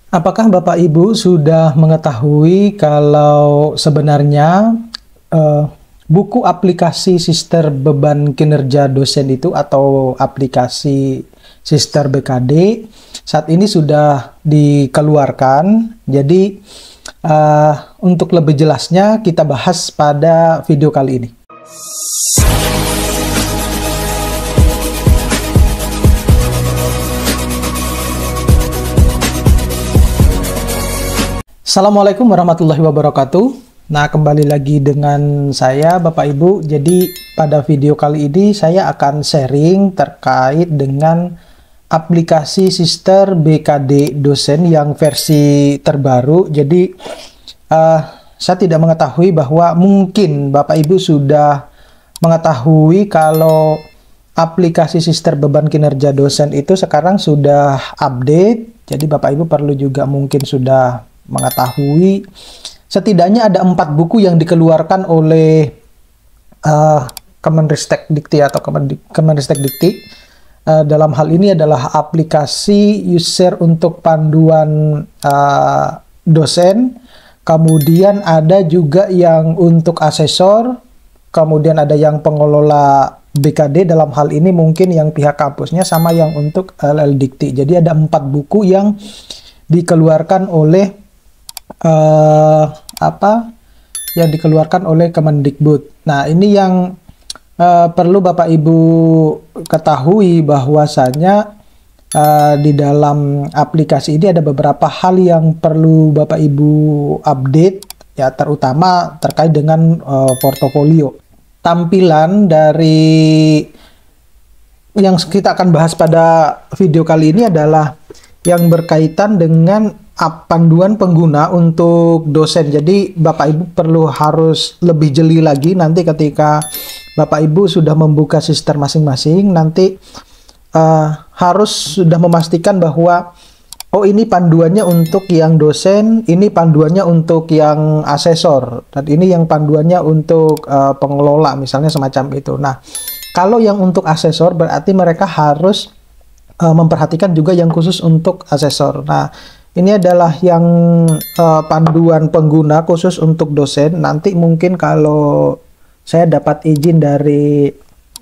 Apakah Bapak Ibu sudah mengetahui kalau sebenarnya buku aplikasi Sister Beban Kinerja Dosen itu atau aplikasi Sister BKD saat ini sudah dikeluarkan. Jadi untuk lebih jelasnya kita bahas pada video kali ini. Assalamualaikum warahmatullahi wabarakatuh. Nah, kembali lagi dengan saya Bapak Ibu. Jadi pada video kali ini saya akan sharing terkait dengan aplikasi Sister BKD Dosen yang versi terbaru. Jadi saya tidak mengetahui bahwa mungkin Bapak Ibu sudah mengetahui kalau aplikasi Sister Beban Kinerja Dosen itu sekarang sudah update. Jadi Bapak Ibu perlu juga mungkin sudah mengetahui setidaknya ada 4 buku yang dikeluarkan oleh Kemenristek Dikti atau Kemenristek Dikti. Dalam hal ini adalah aplikasi user untuk panduan dosen, kemudian ada juga yang untuk asesor, kemudian ada yang pengelola BKD, dalam hal ini mungkin yang pihak kampusnya, sama yang untuk LL Dikti. Jadi ada 4 buku yang dikeluarkan oleh yang dikeluarkan oleh Kemendikbud. Nah, ini yang perlu Bapak Ibu ketahui bahwasanya di dalam aplikasi ini ada beberapa hal yang perlu Bapak Ibu update, ya, terutama terkait dengan portofolio. Tampilan dari yang kita akan bahas pada video kali ini adalah yang berkaitan dengan panduan pengguna untuk dosen. Jadi Bapak Ibu perlu harus lebih jeli lagi nanti ketika Bapak Ibu sudah membuka Sister masing-masing, nanti harus sudah memastikan bahwa oh, ini panduannya untuk yang dosen, ini panduannya untuk yang asesor, dan ini yang panduannya untuk pengelola, misalnya semacam itu. Nah, kalau yang untuk asesor berarti mereka harus memperhatikan juga yang khusus untuk asesor. Nah, ini adalah yang panduan pengguna khusus untuk dosen. Nanti mungkin kalau saya dapat izin dari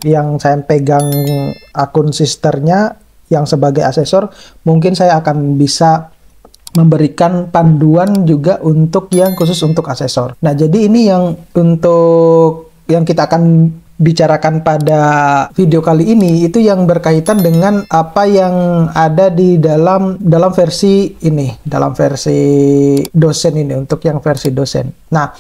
yang saya pegang akun sisternya yang sebagai asesor, mungkin saya akan bisa memberikan panduan juga untuk yang khusus untuk asesor. Nah, jadi ini yang untuk yang kita akan bicarakan pada video kali ini, itu yang berkaitan dengan apa yang ada di dalam versi ini, dalam versi dosen ini, untuk yang versi dosen. Nah,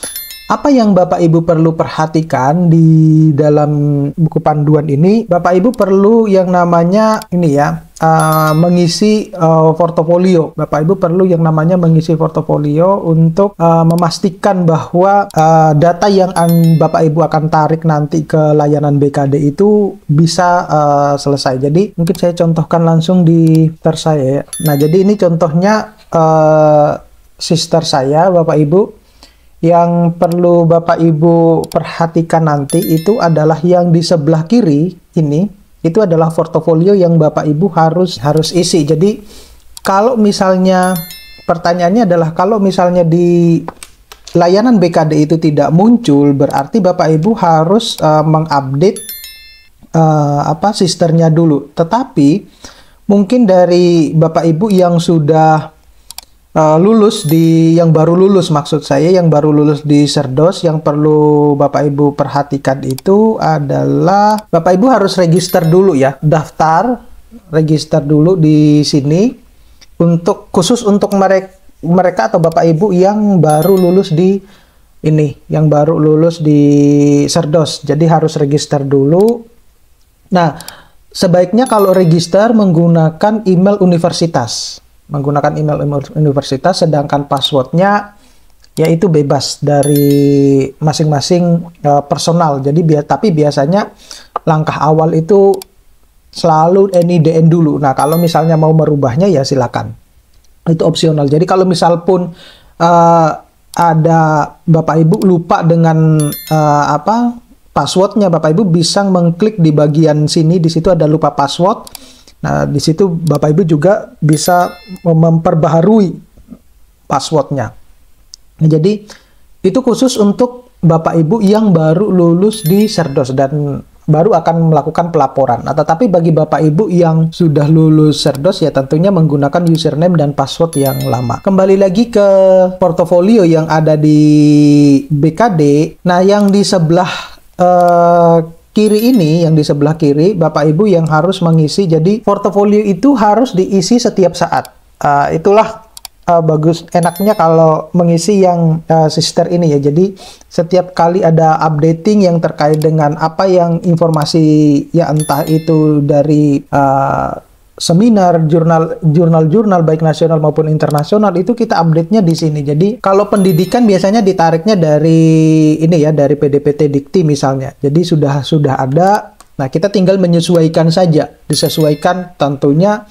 apa yang Bapak Ibu perlu perhatikan di dalam buku panduan ini? Bapak Ibu perlu yang namanya ini ya, mengisi portofolio. Bapak Ibu perlu yang namanya mengisi portofolio untuk memastikan bahwa data yang Bapak Ibu akan tarik nanti ke layanan BKD itu bisa selesai. Jadi mungkin saya contohkan langsung di sister saya ya. Nah, jadi ini contohnya sister saya, Bapak Ibu. Yang perlu Bapak Ibu perhatikan nanti itu adalah yang di sebelah kiri ini, itu adalah portofolio yang Bapak Ibu harus isi. Jadi kalau misalnya pertanyaannya adalah kalau misalnya di layanan BKD itu tidak muncul, berarti Bapak Ibu harus mengupdate sisternya dulu. Tetapi mungkin dari Bapak Ibu yang sudah yang baru lulus, maksud saya yang baru lulus di Serdos, yang perlu Bapak Ibu perhatikan itu adalah Bapak Ibu harus register dulu ya, register dulu di sini khusus untuk mereka atau Bapak Ibu yang baru lulus di ini, yang baru lulus di Serdos. Jadi harus register dulu. Nah, sebaiknya kalau register menggunakan email universitas. Sedangkan passwordnya yaitu bebas dari masing-masing personal. Jadi tapi biasanya langkah awal itu selalu NIDN dulu. Nah, kalau misalnya mau merubahnya ya silakan, itu opsional. Jadi kalau misal pun ada Bapak Ibu lupa dengan passwordnya, Bapak Ibu bisa mengklik di bagian sini, di situ ada lupa password. Nah, di situ Bapak Ibu juga bisa memperbaharui passwordnya. Nah, jadi itu khusus untuk Bapak Ibu yang baru lulus di Cerdos dan baru akan melakukan pelaporan. Nah, tetapi bagi Bapak Ibu yang sudah lulus Cerdos ya tentunya menggunakan username dan password yang lama. Kembali lagi ke portofolio yang ada di BKD. Nah, yang di sebelah kiri ini, yang di sebelah kiri, Bapak Ibu yang harus mengisi. Jadi portofolio itu harus diisi setiap saat. Itulah bagus, enaknya kalau mengisi yang sister ini ya. Jadi setiap kali ada updating yang terkait dengan apa yang informasi ya, entah itu dari seminar, jurnal baik nasional maupun internasional, itu kita update-nya di sini. Jadi kalau pendidikan biasanya ditariknya dari ini ya, dari PDPT Dikti misalnya. Jadi sudah ada. Nah, kita tinggal menyesuaikan saja, disesuaikan tentunya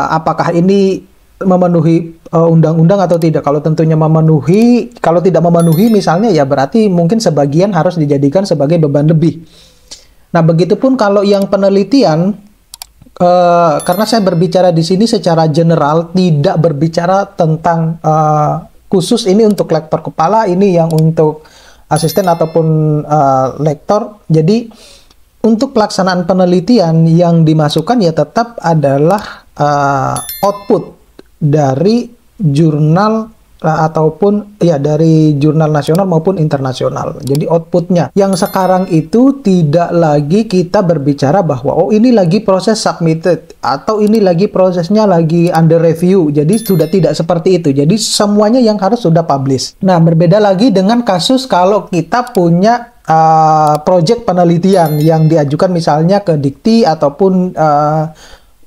apakah ini memenuhi undang-undang atau tidak. Kalau tentunya memenuhi, kalau tidak memenuhi misalnya ya berarti mungkin sebagian harus dijadikan sebagai beban lebih. Nah, begitupun kalau yang penelitian, karena saya berbicara di sini secara general, tidak berbicara tentang khusus ini untuk lektor kepala, ini yang untuk asisten ataupun lektor. Jadi untuk pelaksanaan penelitian yang dimasukkan ya tetap adalah output dari jurnal ataupun ya dari jurnal nasional maupun internasional. Jadi outputnya yang sekarang itu tidak lagi kita berbicara bahwa oh ini lagi proses submitted atau ini lagi prosesnya lagi under review. Jadi sudah tidak seperti itu. Jadi semuanya yang harus sudah publish. Nah, berbeda lagi dengan kasus kalau kita punya project penelitian yang diajukan misalnya ke Dikti ataupun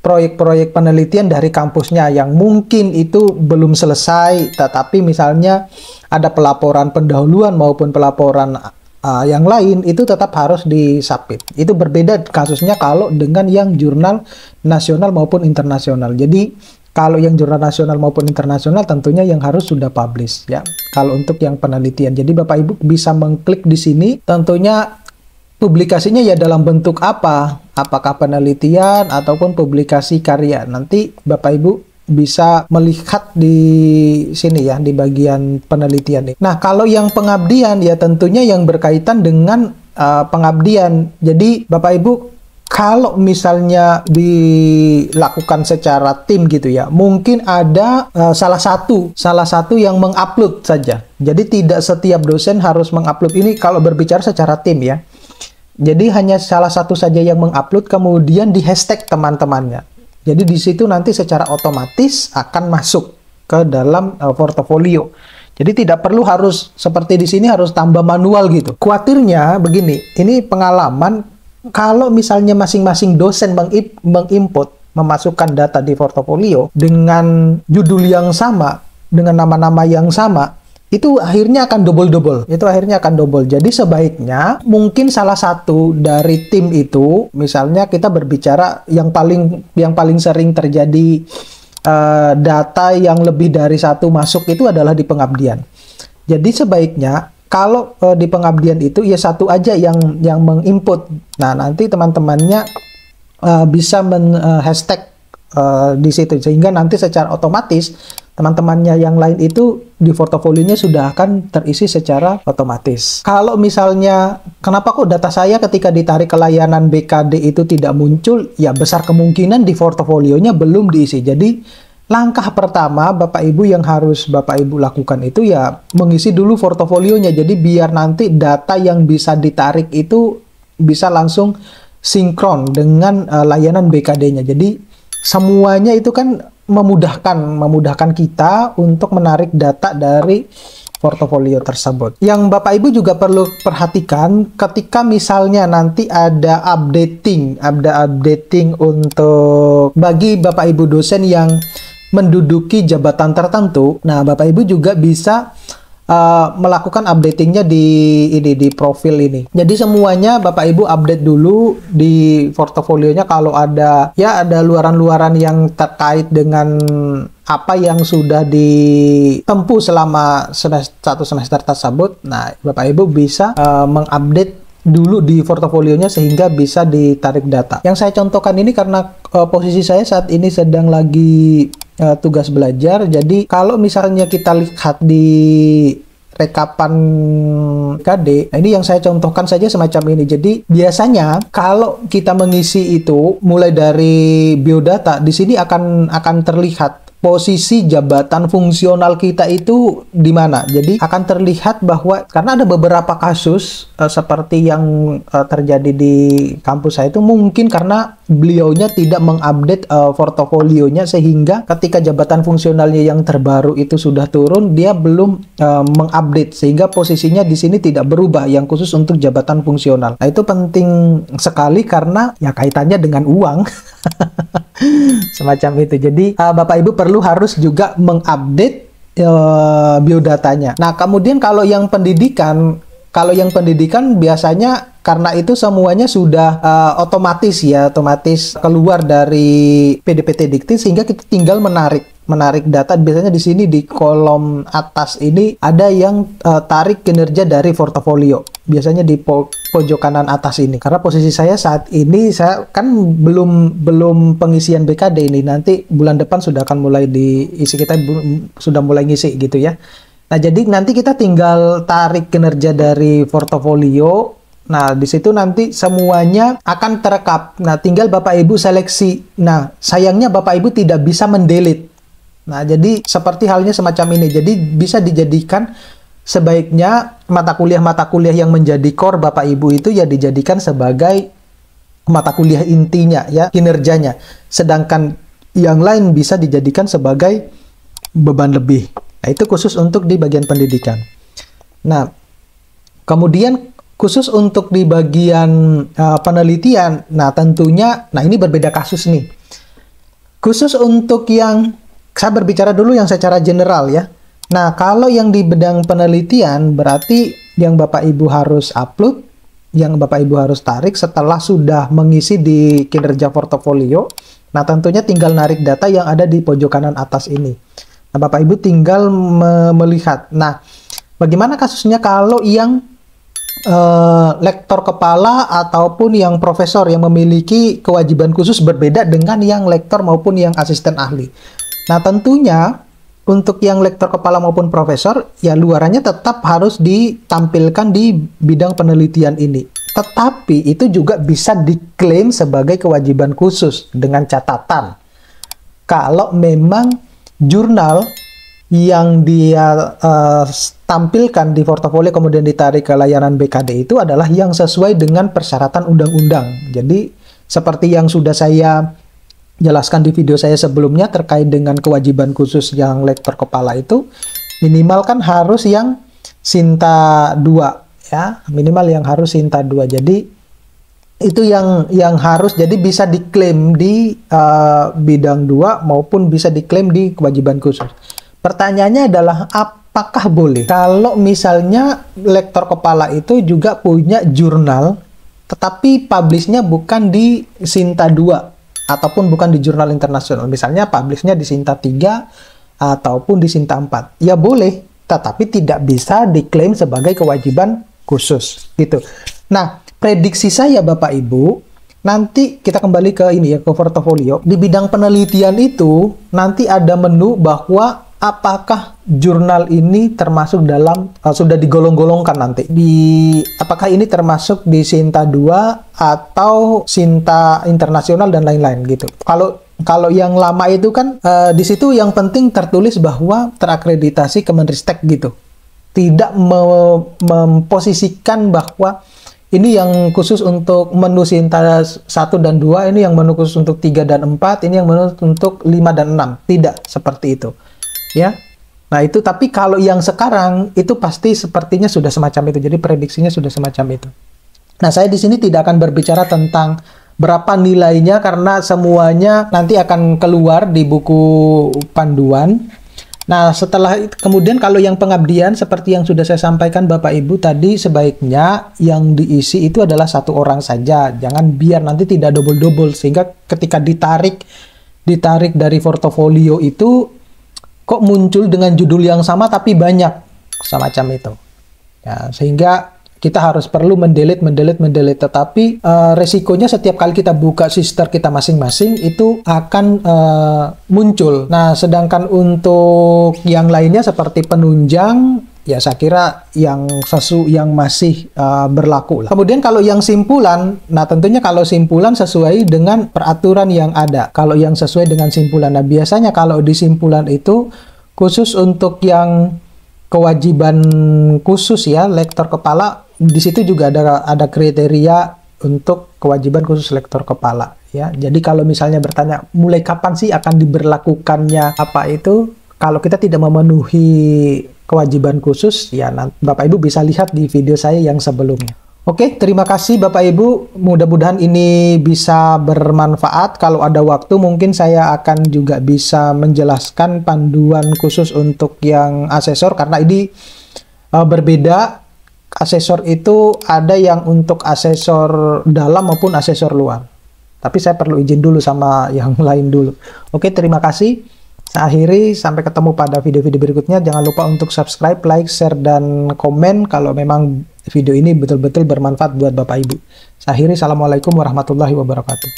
proyek-proyek penelitian dari kampusnya yang mungkin itu belum selesai, tetapi misalnya ada pelaporan pendahuluan maupun pelaporan yang lain, itu tetap harus disubmit. Itu berbeda kasusnya kalau dengan yang jurnal nasional maupun internasional. Jadi kalau yang jurnal nasional maupun internasional tentunya yang harus sudah publish ya. Kalau untuk yang penelitian, jadi Bapak Ibu bisa mengklik di sini, tentunya publikasinya ya dalam bentuk apa? Apakah penelitian ataupun publikasi karya? Nanti Bapak Ibu bisa melihat di sini ya, di bagian penelitian ini. Nah, kalau yang pengabdian ya tentunya yang berkaitan dengan pengabdian. Jadi Bapak Ibu kalau misalnya dilakukan secara tim gitu ya, mungkin ada salah satu yang mengupload saja. Jadi tidak setiap dosen harus mengupload ini kalau berbicara secara tim ya. Jadi hanya salah satu saja yang mengupload, kemudian di hashtag teman-temannya. Jadi di situ nanti secara otomatis akan masuk ke dalam portofolio. Jadi tidak perlu harus seperti di sini harus tambah manual gitu. Khawatirnya begini, ini pengalaman kalau misalnya masing-masing dosen menginput, memasukkan data di portofolio dengan judul yang sama, dengan nama-nama yang sama, itu akhirnya akan double-double. Jadi sebaiknya mungkin salah satu dari tim itu, misalnya kita berbicara yang paling sering terjadi data yang lebih dari satu masuk itu adalah di pengabdian. Jadi sebaiknya kalau di pengabdian itu ya satu aja yang menginput. Nah, nanti teman-temannya bisa hashtag di situ, sehingga nanti secara otomatis teman-temannya yang lain itu di portofolionya sudah akan terisi secara otomatis. Kalau misalnya, kenapa kok data saya ketika ditarik ke layanan BKD itu tidak muncul? Ya besar kemungkinan di portofolionya belum diisi. Jadi langkah pertama Bapak Ibu yang harus Bapak Ibu lakukan itu ya mengisi dulu portofolionya. Jadi biar nanti data yang bisa ditarik itu bisa langsung sinkron dengan layanan BKD-nya. Jadi semuanya itu kan memudahkan kita untuk menarik data dari portofolio tersebut. Yang Bapak Ibu juga perlu perhatikan ketika misalnya nanti ada updating untuk bagi Bapak Ibu dosen yang menduduki jabatan tertentu. Nah, Bapak Ibu juga bisa melakukan updatingnya di profil ini. Jadi semuanya Bapak Ibu update dulu di portofolionya kalau ada luaran-luaran yang terkait dengan apa yang sudah ditempuh selama satu semester tersebut. Nah, Bapak Ibu bisa mengupdate dulu di portofolionya sehingga bisa ditarik data. Yang saya contohkan ini karena posisi saya saat ini sedang lagi tugas belajar. Jadi kalau misalnya kita lihat di rekapan KD, nah ini yang saya contohkan saja semacam ini. Jadi biasanya kalau kita mengisi itu mulai dari biodata, di sini akan terlihat posisi jabatan fungsional kita itu di mana. Jadi akan terlihat bahwa karena ada beberapa kasus seperti yang terjadi di kampus saya itu, mungkin karena beliaunya tidak mengupdate portofolionya, sehingga ketika jabatan fungsionalnya yang terbaru itu sudah turun, dia belum mengupdate, sehingga posisinya di sini tidak berubah yang khusus untuk jabatan fungsional. Nah, itu penting sekali karena ya kaitannya dengan uang. Semacam itu. Jadi Bapak Ibu perlu harus juga mengupdate biodatanya. Nah, kemudian kalau yang pendidikan biasanya karena itu semuanya sudah otomatis keluar dari PDPT Dikti, sehingga kita tinggal menarik data. Biasanya di sini di kolom atas ini ada yang tarik kinerja dari portofolio. Biasanya di pojok kanan atas ini. Karena posisi saya saat ini, saya kan belum pengisian BKD ini. Nanti bulan depan sudah akan mulai diisi, kita sudah mulai ngisi gitu ya. Nah, jadi nanti kita tinggal tarik kinerja dari portofolio. Nah, di situ nanti semuanya akan terekap. Nah, tinggal Bapak Ibu seleksi. Nah, sayangnya Bapak Ibu tidak bisa mendelete. Nah, jadi seperti halnya semacam ini. Jadi bisa dijadikan, sebaiknya mata kuliah yang menjadi core Bapak Ibu itu ya dijadikan sebagai mata kuliah intinya ya, kinerjanya. Sedangkan yang lain bisa dijadikan sebagai beban lebih. Nah, itu khusus untuk di bagian pendidikan. Nah, kemudian khusus untuk di bagian penelitian, nah tentunya, nah ini berbeda kasus nih. Khusus untuk yang, saya berbicara dulu yang secara general ya. Nah, kalau yang di bidang penelitian, berarti yang Bapak Ibu harus upload, yang Bapak Ibu harus tarik setelah sudah mengisi di kinerja portofolio. Nah, tentunya tinggal narik data yang ada di pojok kanan atas ini. Nah, Bapak Ibu tinggal melihat. Nah, bagaimana kasusnya kalau yang lektor kepala ataupun yang profesor yang memiliki kewajiban khusus berbeda dengan yang lektor maupun yang asisten ahli. Nah, tentunya untuk yang lektor kepala maupun profesor, ya luarannya tetap harus ditampilkan di bidang penelitian ini. Tetapi itu juga bisa diklaim sebagai kewajiban khusus dengan catatan. Kalau memang jurnal yang dia tampilkan di portofolio kemudian ditarik ke layanan BKD itu adalah yang sesuai dengan persyaratan undang-undang. Jadi seperti yang sudah saya jelaskan di video saya sebelumnya terkait dengan kewajiban khusus yang lektor kepala itu, minimal kan harus yang Sinta 2 ya, minimal yang harus Sinta 2. Jadi itu yang harus, jadi bisa diklaim di bidang 2 maupun bisa diklaim di kewajiban khusus. Pertanyaannya adalah apakah boleh kalau misalnya lektor kepala itu juga punya jurnal tetapi publishnya bukan di Sinta 2 ataupun bukan di jurnal internasional, misalnya publishnya di Sinta 3 ataupun di Sinta 4, ya boleh, tetapi tidak bisa diklaim sebagai kewajiban khusus gitu. Nah, prediksi saya Bapak Ibu, nanti kita kembali ke ini ya, ke portofolio. Di bidang penelitian itu nanti ada menu bahwa apakah jurnal ini termasuk dalam sudah digolong-golongkan nanti apakah ini termasuk di Sinta 2 atau Sinta internasional dan lain-lain gitu. Kalau yang lama itu kan di situ yang penting tertulis bahwa terakreditasi Kemenristek gitu. Tidak memposisikan bahwa ini yang khusus untuk menu Sinta 1 dan 2, ini yang menu khusus untuk 3 dan 4, ini yang menu untuk 5 dan 6. Tidak seperti itu. Ya. Nah, itu tapi kalau yang sekarang itu pasti sepertinya sudah semacam itu. Jadi prediksinya sudah semacam itu. Nah, saya di sini tidak akan berbicara tentang berapa nilainya karena semuanya nanti akan keluar di buku panduan. Nah, setelah kemudian kalau yang pengabdian seperti yang sudah saya sampaikan Bapak Ibu tadi, sebaiknya yang diisi itu adalah 1 orang saja. Jangan biar nanti tidak double-double sehingga ketika ditarik dari portofolio itu kok muncul dengan judul yang sama tapi banyak semacam itu. Ya, sehingga kita harus perlu mendelete. Tetapi resikonya setiap kali kita buka sister kita masing-masing itu akan muncul. Nah, sedangkan untuk yang lainnya seperti penunjang, ya saya kira yang masih berlaku lah. Kemudian kalau yang simpulan, nah tentunya kalau simpulan sesuai dengan peraturan yang ada. Kalau yang sesuai dengan simpulan, nah biasanya kalau di simpulan itu khusus untuk yang kewajiban khusus ya, lektor kepala, di situ juga ada kriteria untuk kewajiban khusus lektor kepala ya. Jadi kalau misalnya bertanya mulai kapan sih akan diberlakukannya apa itu, kalau kita tidak memenuhi kewajiban khusus ya, Bapak Ibu bisa lihat di video saya yang sebelumnya. Oke, terima kasih Bapak Ibu. Mudah-mudahan ini bisa bermanfaat. Kalau ada waktu mungkin saya akan juga bisa menjelaskan panduan khusus untuk yang asesor, karena ini berbeda. Asesor itu ada yang untuk asesor dalam maupun asesor luar. Tapi saya perlu izin dulu sama yang lain dulu. Oke, terima kasih. Saya akhiri, sampai ketemu pada video-video berikutnya. Jangan lupa untuk subscribe, like, share, dan komen kalau memang video ini betul-betul bermanfaat buat Bapak Ibu. Saya akhiri, Assalamualaikum warahmatullahi wabarakatuh.